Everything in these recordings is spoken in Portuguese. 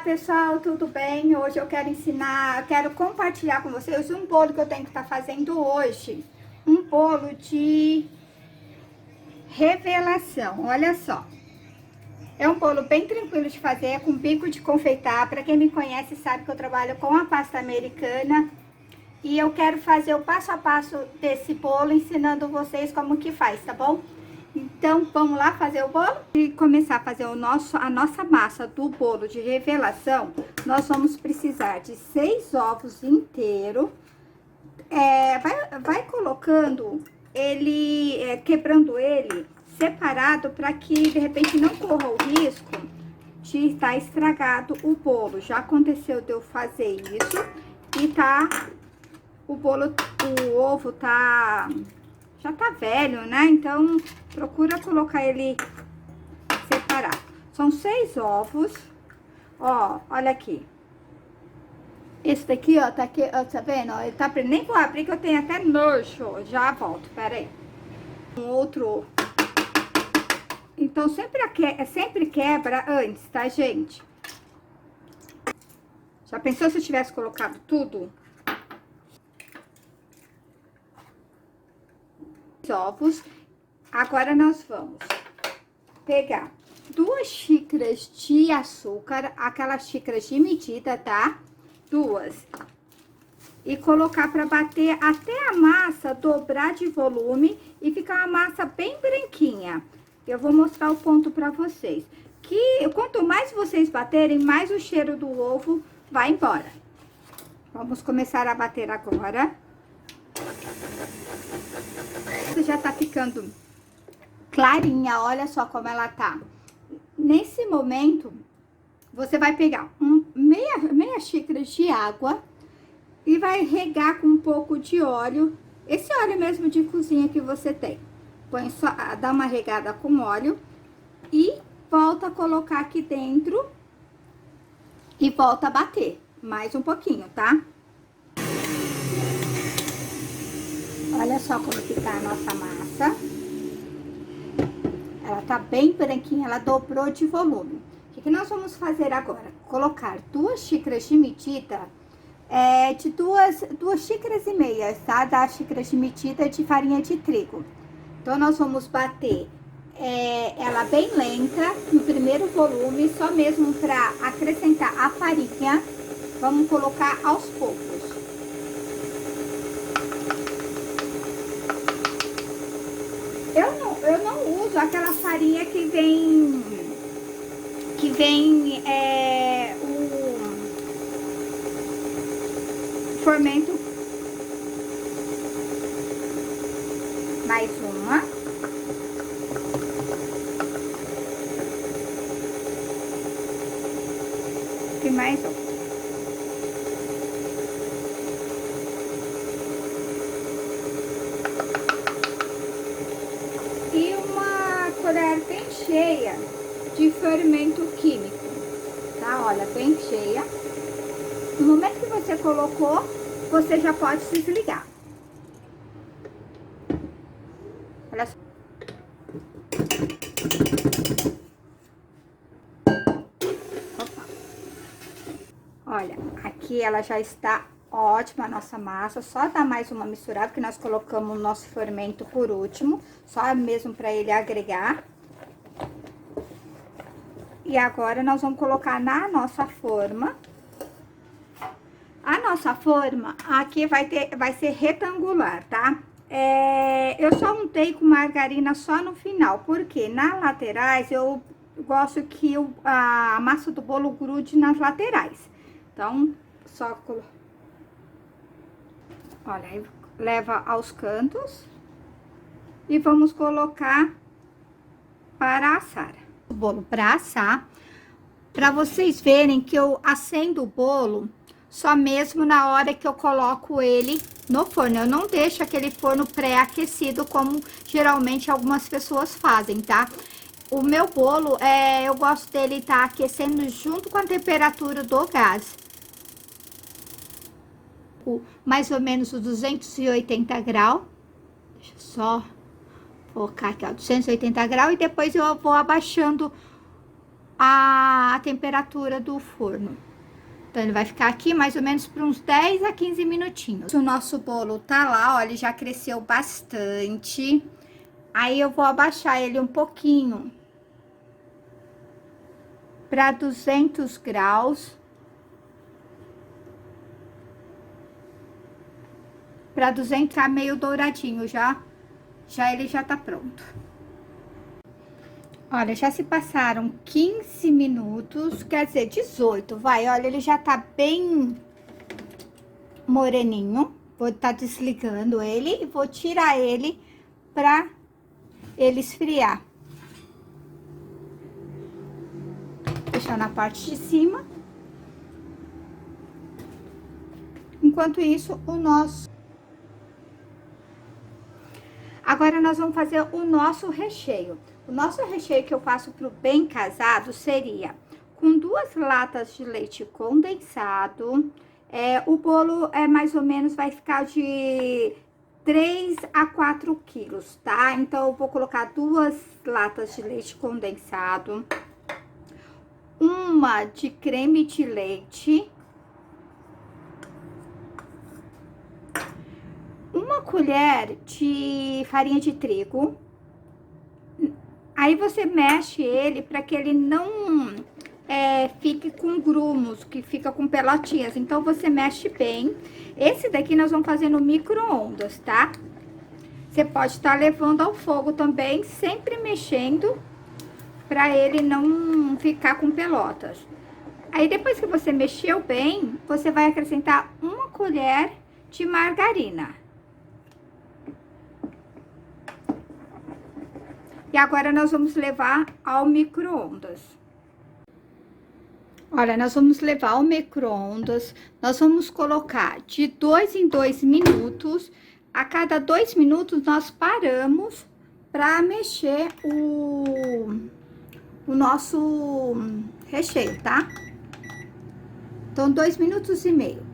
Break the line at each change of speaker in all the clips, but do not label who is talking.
pessoal, tudo bem? Hoje eu quero compartilhar com vocês um bolo que eu tenho que estar fazendo hoje. Um bolo de revelação, olha só. É um bolo bem tranquilo de fazer, é com bico de confeitar. Para quem me conhece sabe que eu trabalho com a pasta americana. E eu quero fazer o passo a passo desse bolo, ensinando vocês como que faz, tá bom? Então, vamos lá fazer o bolo? E começar a fazer a nossa massa do bolo de revelação, nós vamos precisar de 6 ovos inteiros. Vai colocando ele, quebrando ele separado, para que de repente não corra o risco de estar estragado o bolo. Já aconteceu de eu fazer isso e o ovo já tá velho, né? Então, procura colocar ele separado. São 6 ovos. Ó, olha aqui. Esse daqui, ó, tá aqui, ó, tá vendo? Ó, ele tá preto. Nem vou abrir que eu tenho até nojo. Já volto, pera aí. Um outro. Então, sempre quebra antes, tá, gente? Já pensou se eu tivesse colocado tudo? Ovos. Agora nós vamos pegar 2 xícaras de açúcar, aquelas xícaras de medida, tá? 2. E colocar para bater até a massa dobrar de volume e ficar uma massa bem branquinha. Eu vou mostrar o ponto para vocês. Que quanto mais vocês baterem, mais o cheiro do ovo vai embora. Vamos começar a bater agora. Já tá ficando clarinha, olha só como ela tá. Nesse momento, você vai pegar meia xícara de água e vai regar com um pouco de óleo, esse óleo mesmo de cozinha que você tem. Põe só, dá uma regada com óleo e volta a colocar aqui dentro e volta a bater mais um pouquinho, tá? Olha só como que tá a nossa massa. Ela tá bem branquinha, ela dobrou de volume. O que nós vamos fazer agora? Colocar 2 xícaras de medida, de 2 xícaras e meia, tá? Da xícara de medida de farinha de trigo. Então, nós vamos bater ela bem lenta, no primeiro volume, só mesmo para acrescentar a farinha. Vamos colocar aos poucos. Eu não uso aquela farinha que vem o fermento. Mais uma. E mais uma. Colher bem cheia de fermento químico, tá? Olha, bem cheia. No momento que você colocou, você já pode desligar. Olha só. Opa. Olha, aqui ela já está ótima a nossa massa. Só dá mais uma misturada, que nós colocamos o nosso fermento por último, só mesmo para ele agregar. E agora nós vamos colocar na nossa forma. A nossa forma aqui vai ser retangular, tá? Eu só untei com margarina só no final, porque nas laterais eu gosto que a massa do bolo grude nas laterais. Então, só colocar. Olha, aí leva aos cantos e vamos colocar para assar. O bolo para assar, para vocês verem que eu acendo o bolo só mesmo na hora que eu coloco ele no forno. Eu não deixo aquele forno pré-aquecido como geralmente algumas pessoas fazem, tá? O meu bolo, eu gosto dele estar aquecendo junto com a temperatura do gás. Mais ou menos os 280 graus. Deixa eu só colocar aqui, ó, 280 graus. E depois eu vou abaixando a temperatura do forno. Então, ele vai ficar aqui mais ou menos por uns 10 a 15 minutinhos. O nosso bolo tá lá, ó, ele já cresceu bastante. Aí, eu vou abaixar ele um pouquinho para 200 graus. Para 200, tá meio douradinho já. Ele já tá pronto. Olha, já se passaram 15 minutos, quer dizer, 18, vai. Olha, ele já tá bem moreninho. Vou estar desligando ele e vou tirar ele pra ele esfriar. Deixar na parte de cima. Enquanto isso, Agora, nós vamos fazer o nosso recheio. O nosso recheio que eu faço pro bem casado seria com 2 latas de leite condensado. O bolo mais ou menos vai ficar de 3 a 4 quilos, tá? Então, eu vou colocar 2 latas de leite condensado, uma de creme de leite, uma colher de farinha de trigo. Aí você mexe ele para que ele não fique com grumos, que fica com pelotinhas. Então, você mexe bem. Esse daqui nós vamos fazer no micro-ondas, tá? Você pode estar levando ao fogo também, sempre mexendo, para ele não ficar com pelotas. Aí, depois que você mexeu bem, você vai acrescentar uma colher de margarina. E agora, nós vamos levar ao micro-ondas. Olha, nós vamos levar ao micro-ondas, nós vamos colocar de 2 em 2 minutos. A cada 2 minutos, nós paramos para mexer o nosso recheio, tá? Então, 2 minutos e meio.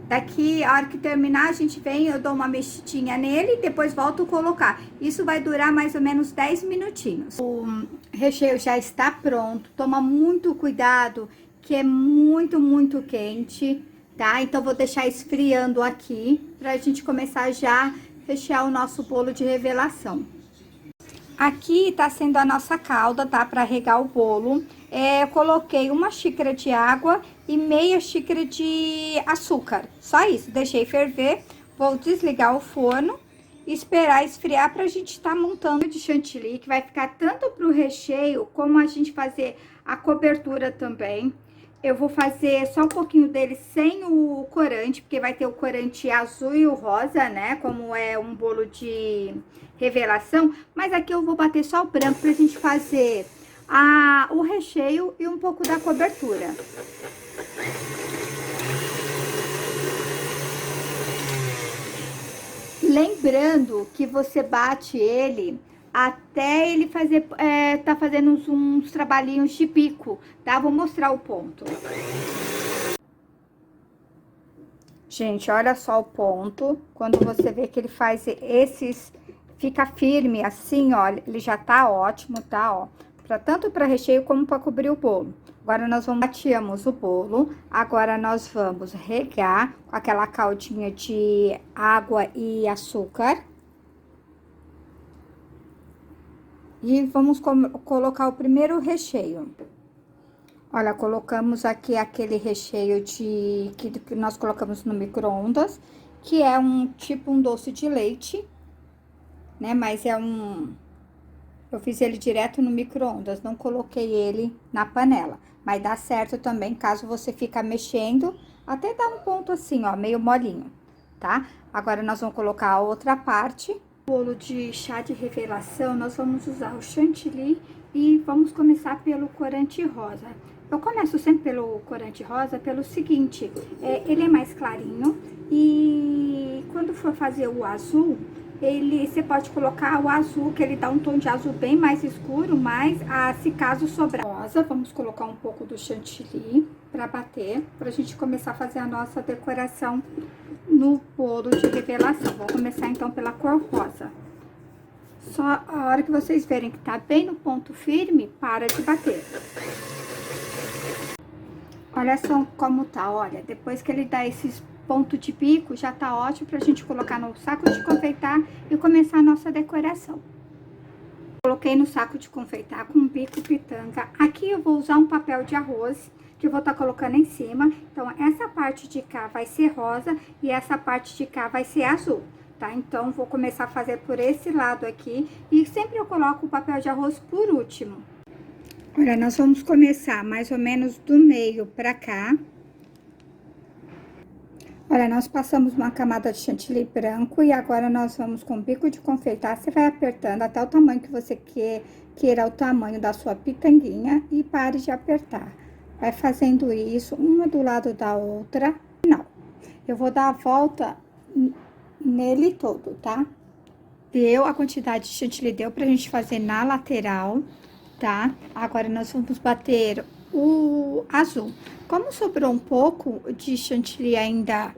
Daqui, a hora que terminar, a gente vem, eu dou uma mexidinha nele e depois volto a colocar. Isso vai durar mais ou menos 10 minutinhos. O recheio já está pronto. Toma muito cuidado, que é muito, muito quente, tá? Então, vou deixar esfriando aqui pra gente começar já a rechear o nosso bolo de revelação. Aqui tá sendo a nossa calda, tá? Pra regar o bolo. Eu coloquei 1 xícara de água e meia xícara de açúcar. Só isso, deixei ferver. Vou desligar o forno e esperar esfriar pra gente tá montando de chantilly, que vai ficar tanto pro recheio, como a gente fazer a cobertura também. Eu vou fazer só um pouquinho dele sem o corante, porque vai ter o corante azul e o rosa, né? Como é um bolo de revelação. Mas aqui eu vou bater só o branco pra gente fazer o recheio e um pouco da cobertura. Lembrando que você bate ele até ele fazer, tá fazendo uns trabalhinhos de bico, tá? Vou mostrar o ponto. Gente, olha só o ponto. Quando você vê que ele faz fica firme assim, olha, ele já tá ótimo, tá, ó. Tanto para recheio como para cobrir o bolo. Agora, nós fatiamos o bolo. Agora, nós vamos regar com aquela caldinha de água e açúcar. E vamos colocar o primeiro recheio. Olha, colocamos aqui aquele recheio que nós colocamos no micro-ondas, que é tipo um doce de leite, né? Mas eu fiz ele direto no micro-ondas, não coloquei ele na panela. Mas dá certo também, caso você fica mexendo, até dar um ponto assim, ó, meio molinho, tá? Agora, nós vamos colocar a outra parte. Bolo de chá de revelação, nós vamos usar o chantilly e vamos começar pelo corante rosa. Eu começo sempre pelo corante rosa pelo seguinte, ele é mais clarinho e quando for fazer o azul, você pode colocar o azul, que ele dá um tom de azul bem mais escuro, mas se caso sobrar rosa, vamos colocar um pouco do chantilly para bater, pra gente começar a fazer a nossa decoração no bolo de revelação. Vou começar então pela cor rosa. Só a hora que vocês verem que tá bem no ponto firme, para de bater. Olha só como tá, olha, depois que ele dá esses pontos de pico, já tá ótimo pra gente colocar no saco de confeitar e começar a nossa decoração. Coloquei no saco de confeitar com um bico pitanga. Aqui eu vou usar um papel de arroz, que eu vou estar colocando em cima. Então, essa parte de cá vai ser rosa e essa parte de cá vai ser azul, tá? Então, vou começar a fazer por esse lado aqui. E sempre eu coloco o papel de arroz por último. Olha, nós vamos começar mais ou menos do meio pra cá. Olha, nós passamos uma camada de chantilly branco e agora nós vamos com bico de confeitar. Você vai apertando até o tamanho que você queira o tamanho da sua pitanguinha e pare de apertar. Vai fazendo isso, uma do lado da outra. Não, eu vou dar a volta nele todo, tá? Deu a quantidade de chantilly, deu pra gente fazer na lateral, tá? Agora nós vamos bater o azul. Como sobrou um pouco de chantilly ainda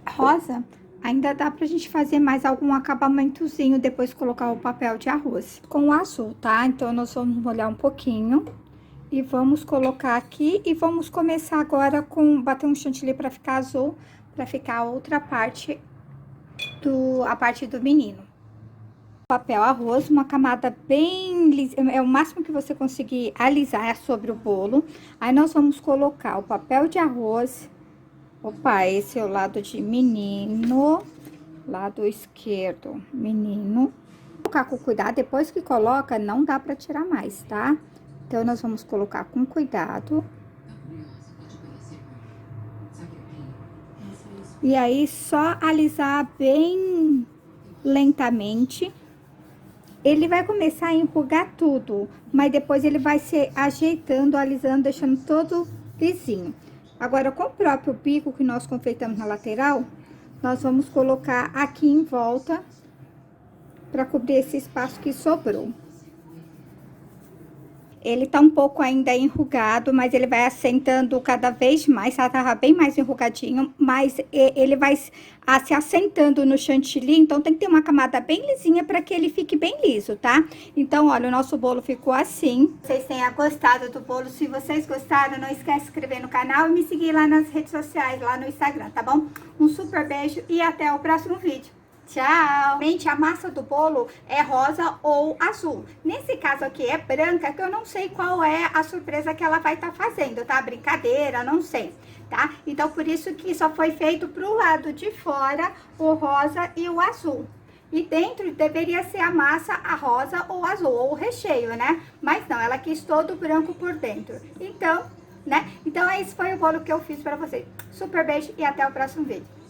rosa, ainda dá pra gente fazer mais algum acabamentozinho depois colocar o papel de arroz com o azul, tá? Então, nós vamos molhar um pouquinho e vamos colocar aqui e vamos começar agora com bater um chantilly pra ficar azul, pra ficar a outra parte a parte do menino. Papel arroz, uma camada bem lisa, é o máximo que você conseguir alisar sobre o bolo. Aí nós vamos colocar o papel de arroz. Opa, esse é o lado de menino, lado esquerdo, menino. Vou colocar com cuidado, depois que coloca, não dá pra tirar mais, tá? Então, nós vamos colocar com cuidado. E aí, só alisar bem lentamente. Ele vai começar a enrugar tudo, mas depois ele vai se ajeitando, alisando, deixando todo lisinho. Agora, com o próprio bico que nós confeitamos na lateral, nós vamos colocar aqui em volta para cobrir esse espaço que sobrou. Ele tá um pouco ainda enrugado, mas ele vai assentando cada vez mais, tá? Tava bem mais enrugadinho, mas ele vai se assentando no chantilly, então tem que ter uma camada bem lisinha para que ele fique bem liso, tá? Então, olha, o nosso bolo ficou assim. Vocês tenham gostado do bolo. Se vocês gostaram, não esquece de se inscrever no canal e me seguir lá nas redes sociais, lá no Instagram, tá bom? Um super beijo e até o próximo vídeo. Tchau! Gente, a massa do bolo é rosa ou azul. Nesse caso aqui é branca, que eu não sei qual é a surpresa que ela vai estar fazendo, tá? Brincadeira, não sei, tá? Então, por isso que só foi feito pro lado de fora o rosa e o azul. E dentro deveria ser a massa, a rosa ou azul, ou o recheio, né? Mas não, ela quis todo branco por dentro. Então, né? Então, esse foi o bolo que eu fiz pra vocês. Super beijo e até o próximo vídeo.